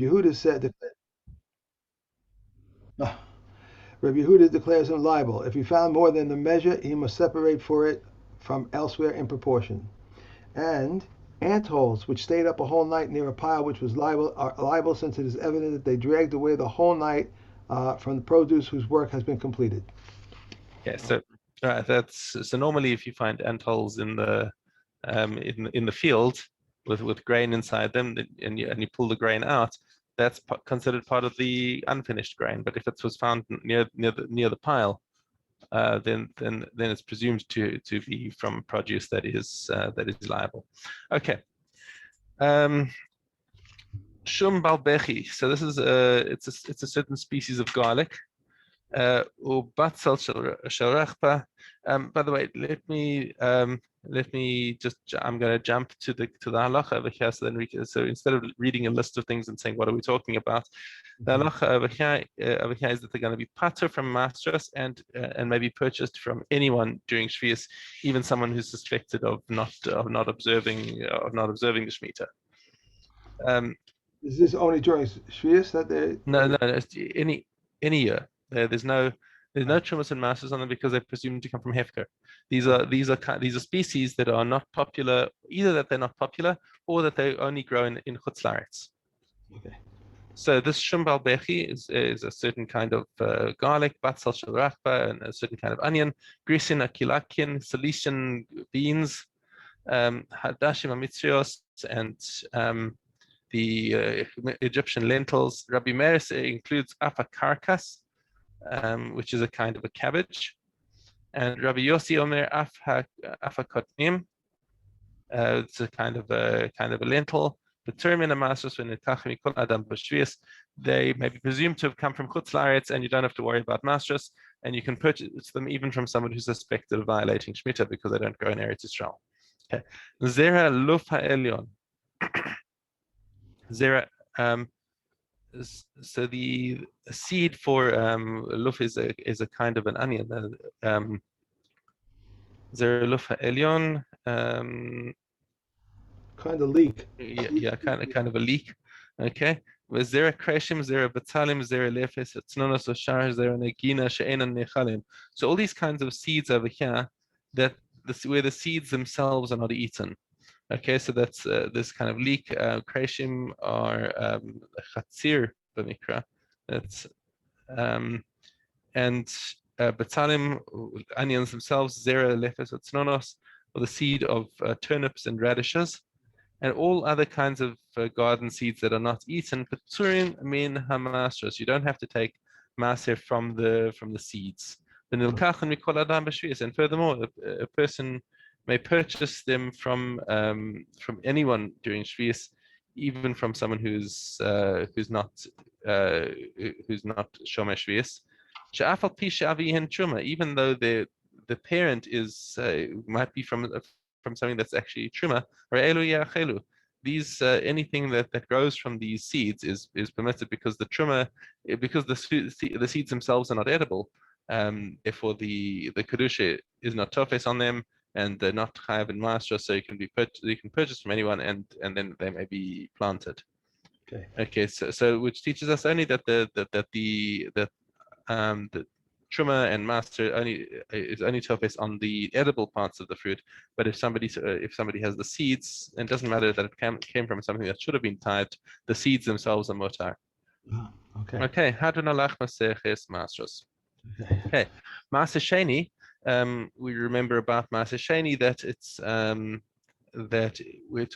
Yehuda said, Rabbi Yehuda declares him liable. If he found more than the measure, he must separate for it from elsewhere in proportion. And ant holes which stayed up a whole night near a pile which was liable are liable since it is evident that they dragged away the whole night from the produce whose work has been completed. Yeah, so that's so normally if you find ant holes in the field with grain inside them, and you pull the grain out, that's considered part of the unfinished grain. But if it was found near the pile, then it's presumed to be from produce that is liable. Okay. Shum balbechi. So this is it's a certain species of garlic. Ubatsal shalrachpa. By the way, let me just, I'm going to jump to the halacha over here. So instead of reading a list of things and saying what are we talking about, the halacha over here is that they're going to be pater from Maasros and maybe purchased from anyone during Shvius, even someone who's suspected of not observing the Shemitah. Is this only during Shvius that they? No, it's any year. There's no trumas and Maasros on them because they're presumed to come from Hefker. These are species that are not popular, either that they're not popular or that they only grow in Chutz La'aretz. Okay. So this Shumbal Bechi is a certain kind of garlic, Batsal Shalrachba, and a certain kind of onion, Grisin Akilakin, Cilician beans, Hadashim Amitrios, and the Egyptian lentils. Rabbi Meir includes afakarkas, which is a kind of a cabbage, and Rabbi Yossi Omer afakotnim. It's a kind of a lentil. They may be presumed to have come from Chutz La'aretz, and you don't have to worry about Maasros, and you can purchase them even from someone who's suspected of violating Shemitah because they don't grow in Eretz Yisrael. Okay. Zera luf ha'elyon. Zera, so the seed for luf is a kind of an onion. Zera luf ha'elyon. Kind of leek. Yeah, kind of a leek. Okay. Zera kreshim, zera batalim, zera lefes, tznonos oshar, zera negina, she'enan nechalim. So all these kinds of seeds over here, where the seeds themselves are not eaten. Okay, so that's this kind of leek. Kreshim are chatzir b'mikra. That's and batalim, onions themselves, zera lefes, tznonos, or the seed of turnips and radishes. And all other kinds of garden seeds that are not eaten, Peturim min hamasros. You don't have to take Maaser from the seeds. And furthermore, a person may purchase them from anyone during Shvius, even from someone who's not Shomer Shvius. Even though the parent is might be from something that's actually truma, or elu yachelu. These anything that grows from these seeds is permitted because the truma, because the seeds themselves are not edible. Therefore, the kedusha is not tofes on them, and they're not chayav in maasra, so you can purchase from anyone, and then they may be planted. Okay. So which teaches us only that the truma and Maaser is only tofes on the edible parts of the fruit. But if somebody has the seeds, it doesn't matter that it came from something that should have been tithed. The seeds themselves are mutar. Okay. Hadunalach maseches Maasros. Okay. Maaser Sheni. We remember about Maaser Sheni that it's that we're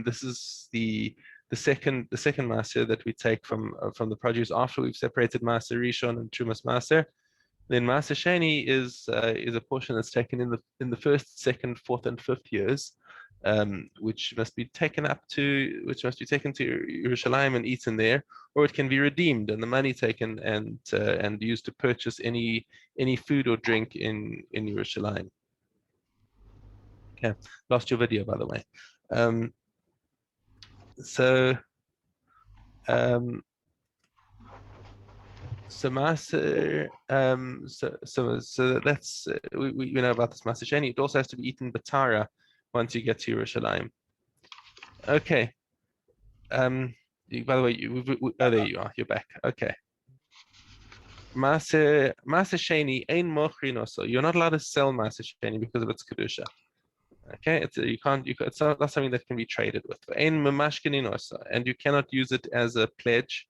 this is the second Maaser that we take from the produce after we've separated Maaser Rishon and Trumas Maaser. Then Maaser Sheni is a portion that's taken in the first, second, fourth, and fifth years, which must be taken to Yerushalayim and eaten there, or it can be redeemed and the money taken and used to purchase any food or drink in Yerushalayim. Okay, lost your video, by the way. So Maaser, so that's we know about this Maaser Sheni. It also has to be eaten batara once you get to Yerushalayim. Okay. By the way, oh, there you are. You're back. Okay. Maaser Sheni ein mochrin also. You're not allowed to sell Maaser Sheni because of its kedusha. Okay, it's not something that can be traded with. Ein memashkenin also, and you cannot use it as a pledge.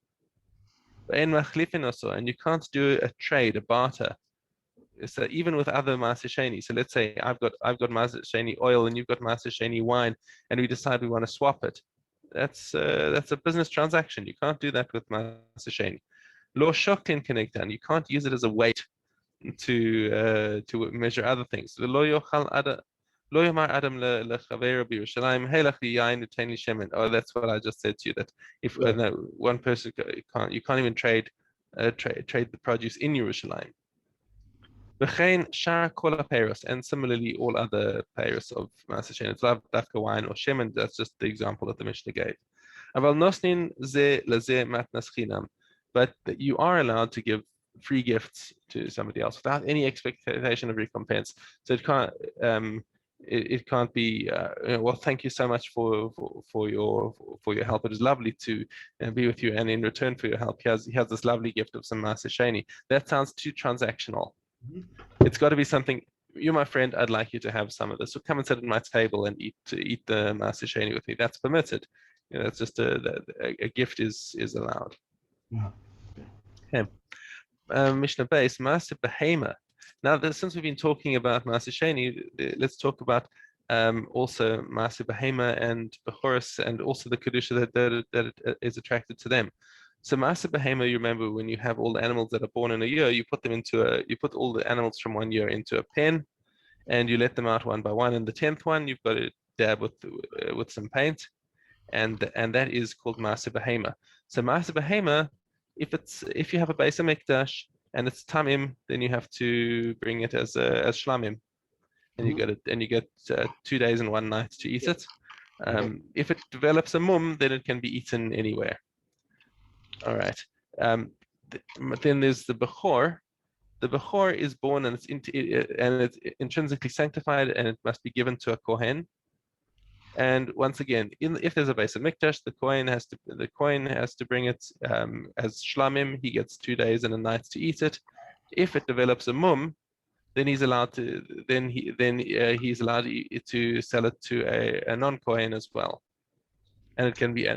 Ein machlifin also, and you can't do a trade, a barter. So even with other Maaser Sheni, so let's say I've got Maaser Sheni oil and you've got Maaser Sheni wine, and we decide we want to swap it. That's a business transaction. You can't do that with Maaser Sheni. Lo shoklin kenegdan. You can't use it as a weight to measure other things. Lo yochal yomar adam lechaveru b'Yerushalayim helach liyayin utein li shemen. Oh, that's what I just said to you. That if no, one person you can't even trade the produce in Yerushalayim. V'chein shar kol ha'peiros, and similarly all other peiros of Maaser Sheni. It's lav dafka wine or shemen. That's just the example that the Mishnah gave. Aval nosnin ze leze matnas chinam. But you are allowed to give free gifts to somebody else without any expectation of recompense. So it can't be well, thank you so much for your help. It is lovely to be with you, and in return for your help, he has this lovely gift of some Maaser Sheni. That sounds too transactional. It's got to be something. You're my friend. I'd like you to have some of this. So come and sit at my table and eat the Maaser Sheni with me. That's permitted. That's just a gift is allowed. Yeah. Okay. Mishnah base, Maaser Behema. Now, since we've been talking about Maaser Sheni, let's talk about also Maaser Behema and Bechoros, and also the kedusha that is attracted to them. So Maaser Behema, you remember when you have all the animals that are born in a year, you put all the animals from one year into a pen, and you let them out one by one. And the 10th one, you've got to dab with some paint, and that is called Maaser Behema. So Maaser Behema, if you have a Beis HaMikdash and it's tamim, then you have to bring it as shlamim, and you get 2 days and 1 night to eat it. If it develops a mum, then it can be eaten anywhere. All right. Then there's the Bechor. The Bechor is born and it's intrinsically sanctified, and it must be given to a Kohen. And once again, if there's a Beis HaMikdash, the Kohen has to bring it as shlamim. He gets 2 days and a night to eat it. If it develops a mum, then he's allowed to he's allowed to sell it to a non-Kohen as well, and it can be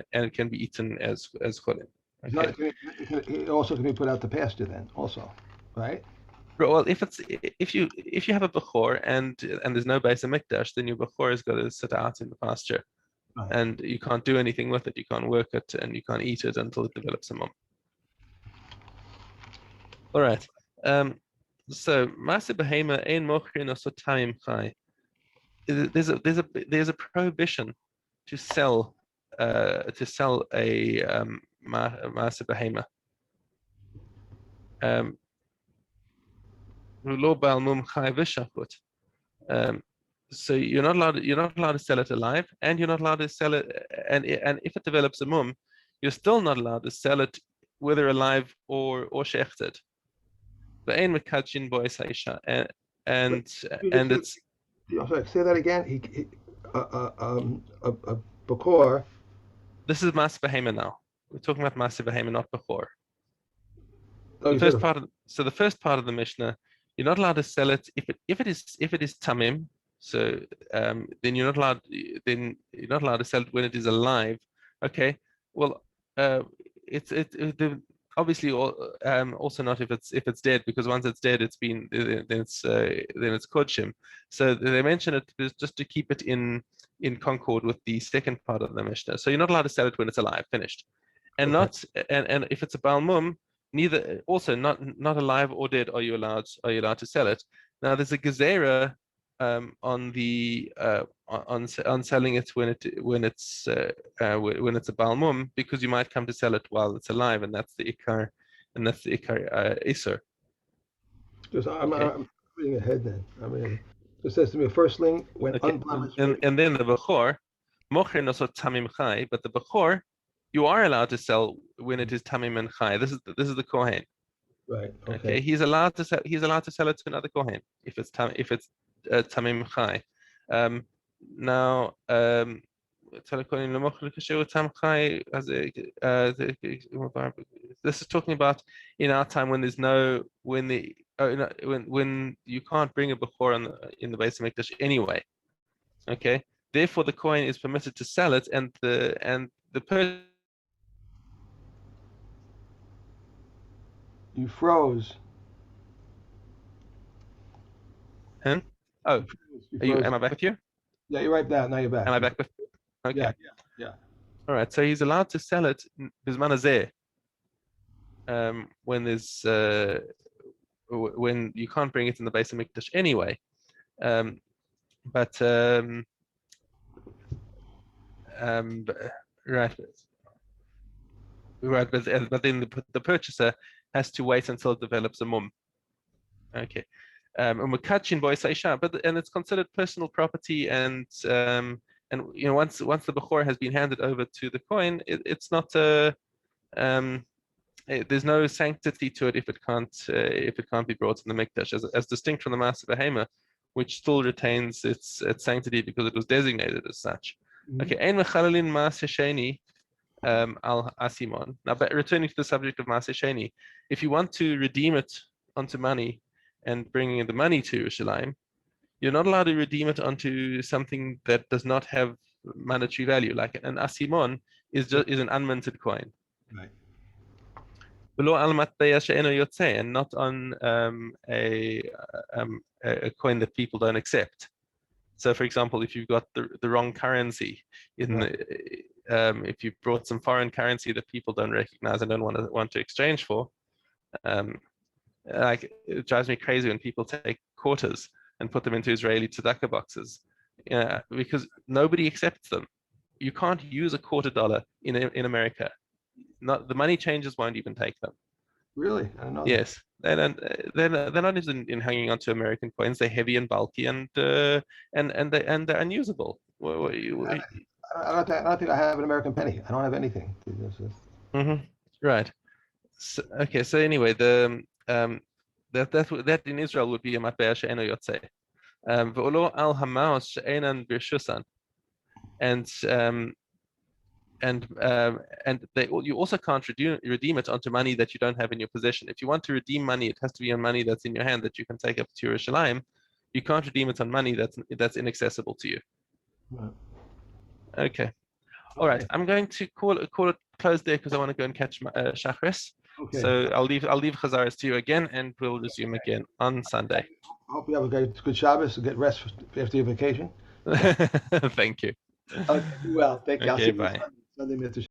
eaten as cholim. Okay. It also can be put out to pasture then, also, right? Well, if you have a bechor and there's no Beis HaMikdash, then your bechor has got to sit out in the pasture, right, and you can't do anything with it. You can't work it, and you can't eat it until it develops a mum. All right. So Maaser Behema ein mochrin oso tamim chai. There's a prohibition to sell a Maaser Behema. So you're not allowed to sell it alive, and you're not allowed to sell it, and if it develops a mum, you're still not allowed to sell it whether alive or shechted. And it's. Sorry, say that again. A Bechor. This is Maaser Behema now. We're talking about Maaser Behema, not Bechor. Oh, the first part of the Mishnah, you're not allowed to sell it if it is tamim. So then you're not allowed to sell it when it is alive. Okay. Well, obviously also not if it's dead, because once it's dead, then it's kodshim. So they mention it just to keep it in concord with the second part of the Mishnah. So you're not allowed to sell it when it's alive, finished, and and if it's a Baal Mum, neither, also not alive or dead, are you allowed to sell it. Now there's a gezerah on selling it when it's a Baal Mum, because you might come to sell it while it's alive, and that's the ikar iser. I'm reading ahead then. It says to me, firstling when unblemished. And then the bechor, mocher nosot tamim chai, but the bechor, you are allowed to sell when it is tamim and chai. This is the kohen. Right. Okay. He's allowed to sell it to another kohen if it's tamim chai. Now This is talking about in our time when there's no when you can't bring a bechor in the base of mikdash anyway. Okay, therefore the coin is permitted to sell it, and the person. You froze. Huh? Oh, You froze. am I back with you? Yeah, you're right now. Now you're back. Am I back with? Okay. Yeah. All right. So he's allowed to sell it bisman hazeh, when there's when you can't bring it in the base of mikdash anyway. But right. Right, but then the purchaser has to wait until it develops a mum. Okay, and it's considered personal property, and once the bechor has been handed over to the coin, it's not there's no sanctity to it if it can't be brought in the mikdash, as distinct from the Maaser behema, which still retains its sanctity because it was designated as such. Okay, ein mechalelin Maaser Sheni al asimon. Now, but returning to the subject of Maaser Sheni, if you want to redeem it onto money and bringing the money to Yerushalayim, you're not allowed to redeem it onto something that does not have monetary value. Like an asimon is an unminted coin. Right. And not on a coin that people don't accept. So, for example, if you've got the wrong currency if you brought some foreign currency that people don't recognize and don't want to exchange for, like it drives me crazy when people take quarters and put them into Israeli tzedakah boxes, because nobody accepts them. You can't use a $quarter in America. Not the money changers won't even take them. Really? I don't know. Yes, they're not interested in hanging on to American coins. They're heavy and bulky, and they're unusable. I don't think I have an American penny. I don't have anything. Right. So, okay. So anyway, that in Israel would be a matbea she'eno yotzei. Ve'olo al hamaos she'enan birshusan, and you also can't redeem it onto money that you don't have in your possession. If you want to redeem money, it has to be on money that's in your hand that you can take up to Yerushalayim. You can't redeem it on money that's inaccessible to you. Right. Okay. All right. I'm going to call it closed there because I want to go and catch Shachris. Okay. So I'll leave Chazaras to you again, and we'll resume again on Sunday. I hope you have a good Shabbos. Get rest after your vacation. Thank you. Okay. Well, thank you. Okay. Bye. Sunday, Mr.